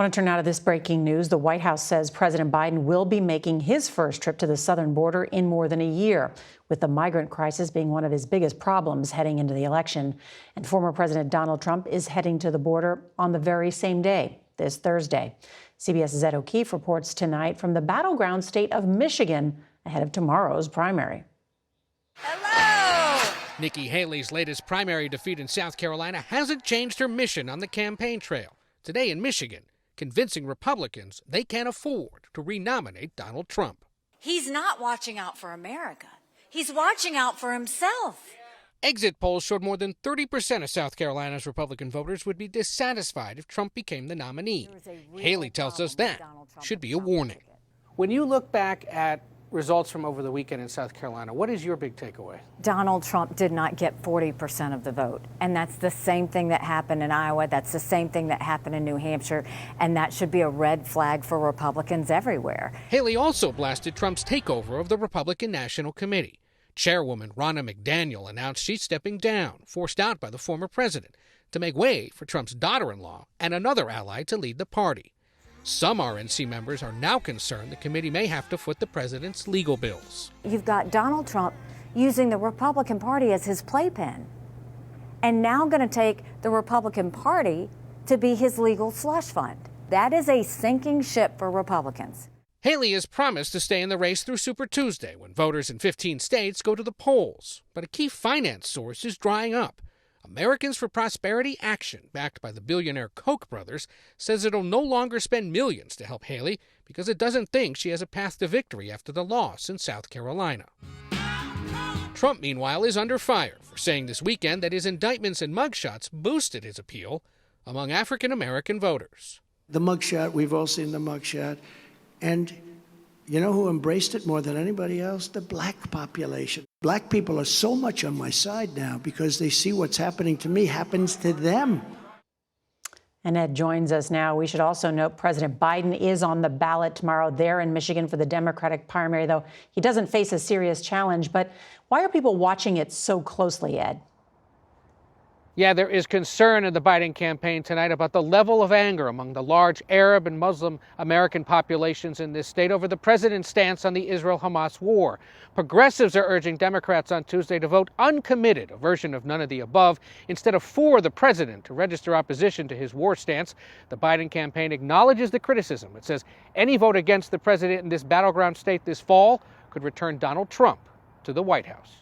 I want to turn now to this breaking news. The White House says President Biden will be making his first trip to the southern border in more than a year, with the migrant crisis being one of his biggest problems heading into the election. And former President Donald Trump is heading to the border on the very same day, this Thursday. CBS's Ed O'Keefe reports tonight from the battleground state of Michigan ahead of tomorrow's primary. Hello! Nikki Haley's latest primary defeat in South Carolina hasn't changed her mission on the campaign trail. Today in Michigan, convincing Republicans they can't afford to renominate Donald Trump. He's not watching out for America. He's watching out for himself. Exit polls showed more than 30% of South Carolina's Republican voters would be dissatisfied if Trump became the nominee. Haley tells us that should be a warning. When you look back at results from over the weekend in South Carolina, what is your big takeaway? Donald Trump did not get 40% of the vote. And that's the same thing that happened in Iowa. That's the same thing that happened in New Hampshire. And that should be a red flag for Republicans everywhere. Haley also blasted Trump's takeover of the Republican National Committee. Chairwoman Ronna McDaniel announced she's stepping down, forced out by the former president, to make way for Trump's daughter-in-law and another ally to lead the party. Some RNC members are now concerned the committee may have to foot the president's legal bills. You've got Donald Trump using the Republican Party as his playpen, and now going to take the Republican Party to be his legal slush fund. That is a sinking ship for Republicans. Haley has promised to stay in the race through Super Tuesday, when voters in 15 states go to the polls. But a key finance source is drying up. Americans for Prosperity Action, backed by the billionaire Koch brothers, says it'll no longer spend millions to help Haley because it doesn't think she has a path to victory after the loss in South Carolina. Trump, meanwhile, is under fire for saying this weekend that his indictments and mugshots boosted his appeal among African-American voters. The mugshot, we've all seen the mugshot, and you know who embraced it more than anybody else? The black population. Black people are so much on my side now because they see what's happening to me happens to them. And Ed joins us now. We should also note President Biden is on the ballot tomorrow there in Michigan for the Democratic primary, though he doesn't face a serious challenge. But why are people watching it so closely, Ed? Yeah, there is concern in the Biden campaign tonight about the level of anger among the large Arab and Muslim American populations in this state over the president's stance on the Israel-Hamas war. Progressives are urging Democrats on Tuesday to vote uncommitted, a version of none of the above, instead of for the president to register opposition to his war stance. The Biden campaign acknowledges the criticism. It says any vote against the president in this battleground state this fall could return Donald Trump to the White House.